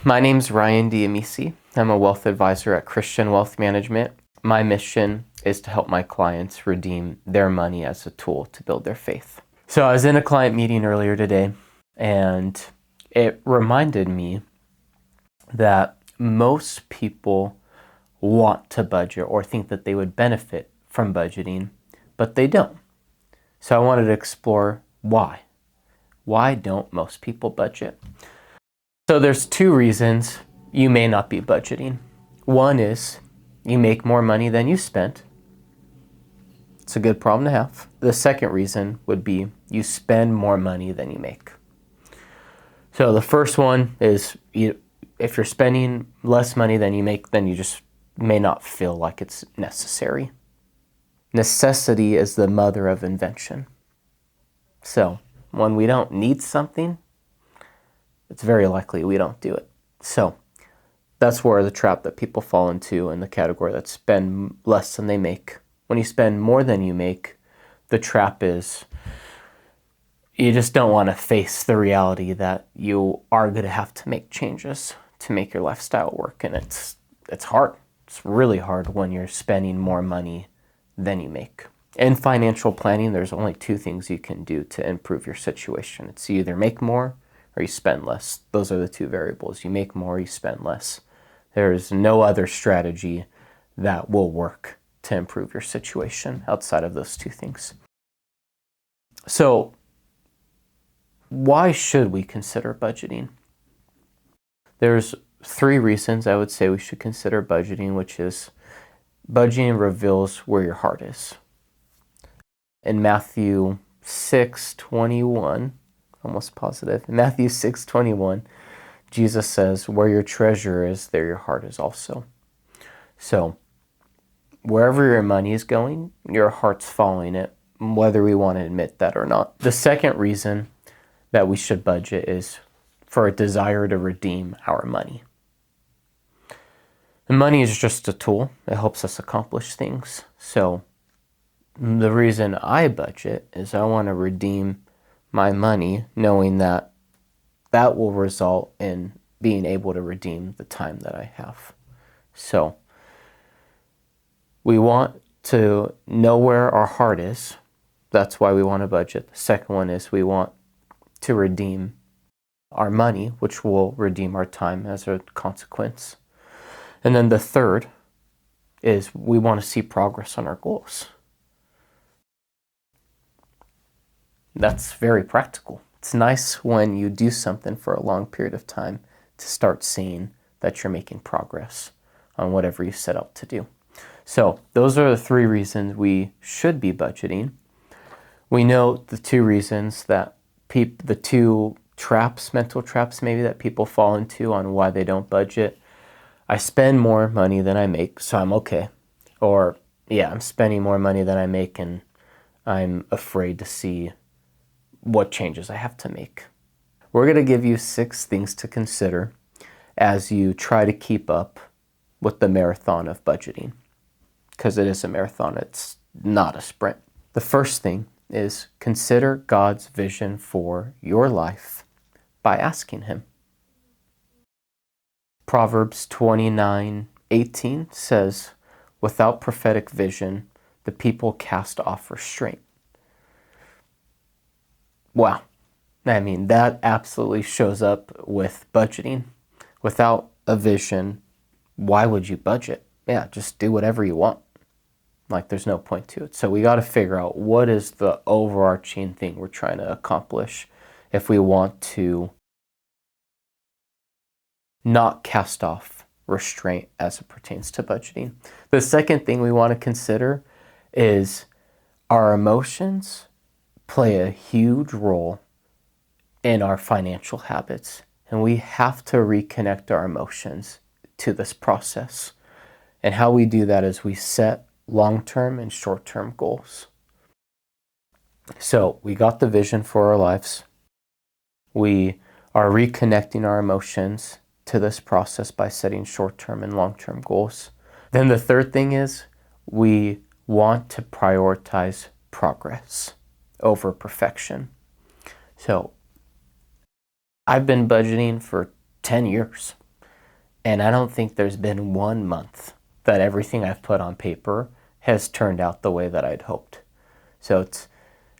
My name's Ryan Diamisi. I'm a wealth advisor at Christian Wealth Management. My mission is to help my clients redeem their money as a tool to build their faith. So I was in a client meeting earlier today, and it reminded me that most people want to budget or think that they would benefit from budgeting, but they don't. So I wanted to explore why. Why don't most people budget? So there's two reasons you may not be budgeting. One is you make more money than you spent. It's a good problem to have. The second reason would be you spend more money than you make. So the first one is if you're spending less money than you make, then you just may not feel like it's necessary. Necessity is the mother of invention. So when we don't need something, it's very likely we don't do it. So that's where the trap that people fall into in the category that spend less than they make. When you spend more than you make, the trap is you just don't want to face the reality that you are going to have to make changes to make your lifestyle work. And it's hard. It's really hard when you're spending more money than you make. In financial planning, there's only two things you can do to improve your situation. It's you either make more or you spend less. Those are the two variables. You make more, you spend less. There is no other strategy that will work to improve your situation outside of those two things. So why should we consider budgeting? There's three reasons I would say we should consider budgeting, which is budgeting reveals where your heart is. In Matthew 6:21, almost positive, in Matthew 6:21, Jesus says, where your treasure is, there your heart is also. So wherever your money is going, your heart's following it, whether we want to admit that or not. The second reason that we should budget is for a desire to redeem our money. And money is just a tool. It helps us accomplish things. So the reason I budget is I want to redeem my money, knowing that that will result in being able to redeem the time that I have. So we want to know where our heart is. That's why we want to budget. The second one is we want to redeem our money, which will redeem our time as a consequence. And then the third is we want to see progress on our goals. That's very practical. It's nice when you do something for a long period of time to start seeing that you're making progress on whatever you set out to do. So those are the three reasons we should be budgeting. We know the two reasons that the two traps, mental traps maybe, that people fall into on why they don't budget. I spend more money than I make, so I'm okay. Or, I'm spending more money than I make and I'm afraid to see what changes I have to make. We're going to give you 6 things to consider as you try to keep up with the marathon of budgeting. Because it is a marathon, it's not a sprint. The first thing is consider God's vision for your life by asking Him. Proverbs 29:18 says, without prophetic vision, the people cast off restraint. Wow. I mean, that absolutely shows up with budgeting. Without a vision, why would you budget? Yeah, just do whatever you want. Like, there's no point to it. So we got to figure out what is the overarching thing we're trying to accomplish if we want to not cast off restraint as it pertains to budgeting. The second thing we want to consider is our emotions play a huge role in our financial habits, and we have to reconnect our emotions to this process. And how we do that is we set long-term and short-term goals. So we got the vision for our lives. We are reconnecting our emotions to this process by setting short-term and long-term goals. Then the third thing is we want to prioritize progress over perfection. So I've been budgeting for 10 years. And I don't think there's been 1 month that everything I've put on paper has turned out the way that I'd hoped. So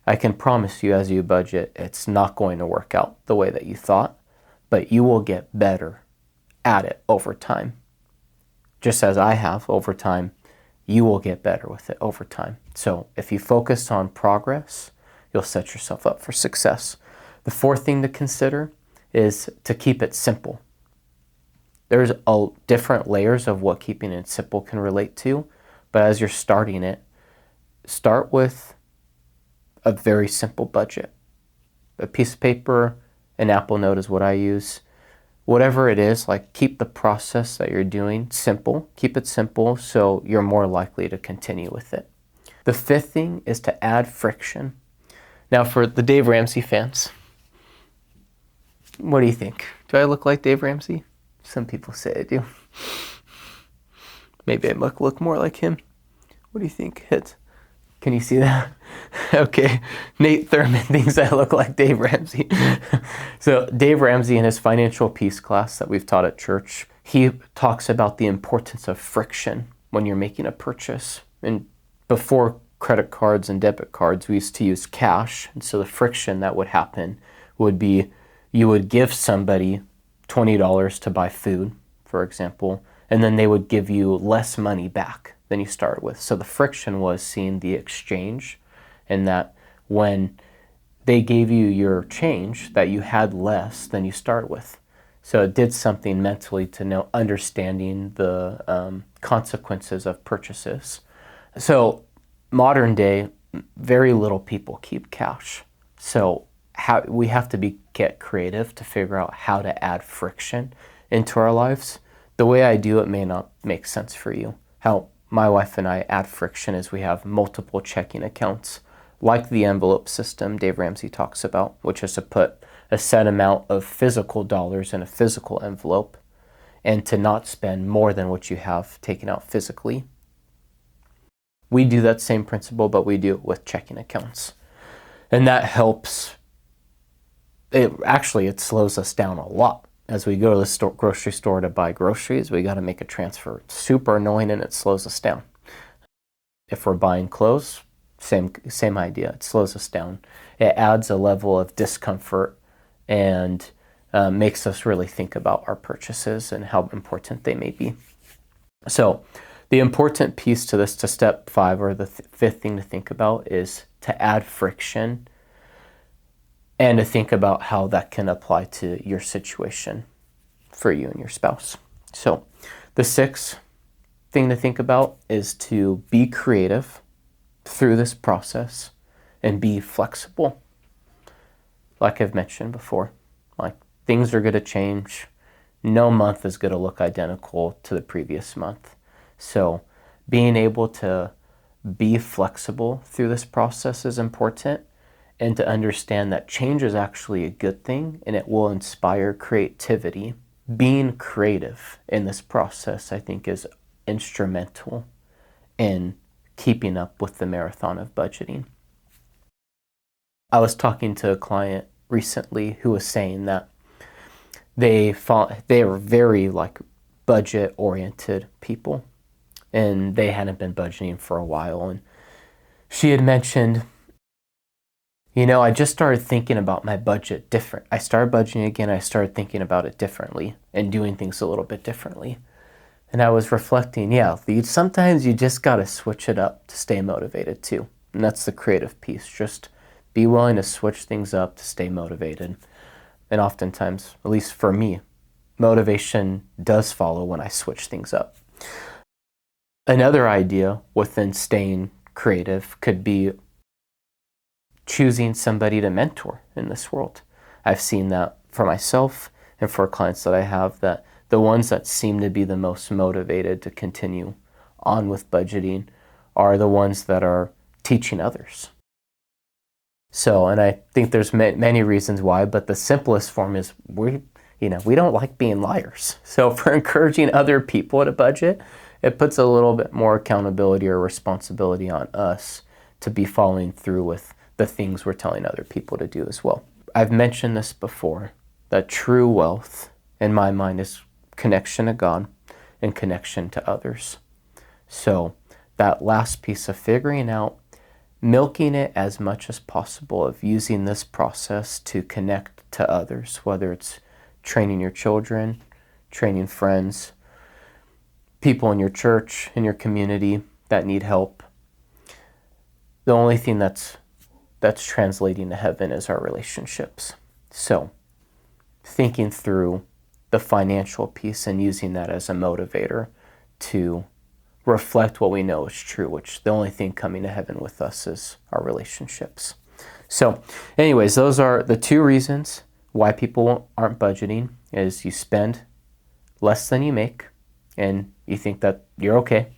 I can promise you, as you budget, it's not going to work out the way that you thought, but you will get better at it over time. Just as I have over time, you will get better with it over time. So if you focus on progress, you'll set yourself up for success. The fourth thing to consider is to keep it simple. There's different layers of what keeping it simple can relate to, but as you're starting it, start with a very simple budget. A piece of paper, an Apple Note is what I use. Whatever it is, like, keep the process that you're doing simple. Keep it simple so you're more likely to continue with it. The fifth thing is to add friction. Now, for the Dave Ramsey fans, what do you think? Do I look like Dave Ramsey? Some people say I do. Maybe I look more like him. What do you think? Can you see that? Okay. Nate Thurman thinks I look like Dave Ramsey. So Dave Ramsey, in his financial peace class that we've taught at church, he talks about the importance of friction when you're making a purchase. And before credit cards and debit cards, we used to use cash. And so the friction that would happen would be you would give somebody $20 to buy food, for example, and then they would give you less money back than you started with. So the friction was seeing the exchange, and that when they gave you your change, that you had less than you started with. So it did something mentally to understanding the consequences of purchases. So modern day, very little people keep cash. So we have to get creative to figure out how to add friction into our lives. The way I do it may not make sense for you. How my wife and I add friction is we have multiple checking accounts, like the envelope system Dave Ramsey talks about, which is to put a set amount of physical dollars in a physical envelope and to not spend more than what you have taken out physically. We do that same principle, but we do it with checking accounts. And that helps. It slows us down a lot. As we go to the grocery store to buy groceries, we got to make a transfer. It's super annoying, and it slows us down. If we're buying clothes, same idea. It slows us down. It adds a level of discomfort and makes us really think about our purchases and how important they may be. So the important piece to this, to step 5, or the fifth thing to think about, is to add friction and to think about how that can apply to your situation for you and your spouse. So the sixth thing to think about is to be creative through this process and be flexible. Like I've mentioned before, like, things are going to change. No month is going to look identical to the previous month. So being able to be flexible through this process is important, and to understand that change is actually a good thing and it will inspire creativity. Being creative in this process, I think, is instrumental in keeping up with the marathon of budgeting. I was talking to a client recently who was saying that they were very budget-oriented people, and they hadn't been budgeting for a while. And she had mentioned, I just started thinking about my budget different. I started budgeting again. I started thinking about it differently and doing things a little bit differently. And I was reflecting, sometimes you just got to switch it up to stay motivated too. And that's the creative piece. Just be willing to switch things up to stay motivated. And oftentimes, at least for me, motivation does follow when I switch things up. Another idea within staying creative could be choosing somebody to mentor in this world. I've seen that for myself and for clients that I have, that the ones that seem to be the most motivated to continue on with budgeting are the ones that are teaching others. So, and I think there's many reasons why, but the simplest form is we don't like being liars. So if we're encouraging other people to budget, it puts a little bit more accountability or responsibility on us to be following through with the things we're telling other people to do as well. I've mentioned this before, that true wealth, in my mind, is connection to God and connection to others. So that last piece of figuring out, milking it as much as possible, of using this process to connect to others, whether it's training your children, training friends, people in your church, in your community that need help. The only thing that's translating to heaven is our relationships. So thinking through the financial piece and using that as a motivator to reflect what we know is true, which the only thing coming to heaven with us is our relationships. So anyways, those are the two reasons why people aren't budgeting, is you spend less than you make and you think that you're okay,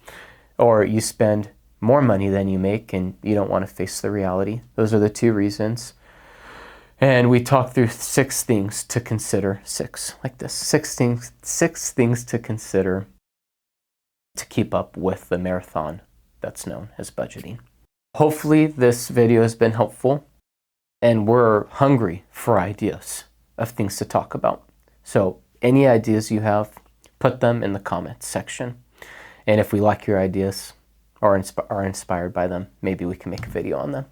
or you spend more money than you make and you don't want to face the reality. Those are the two reasons. And we talked through 6 things to consider, 6 things to consider to keep up with the marathon that's known as budgeting. Hopefully this video has been helpful, and we're hungry for ideas of things to talk about. So any ideas you have, put them in the comments section. And if we like your ideas or are inspired by them, maybe we can make a video on them.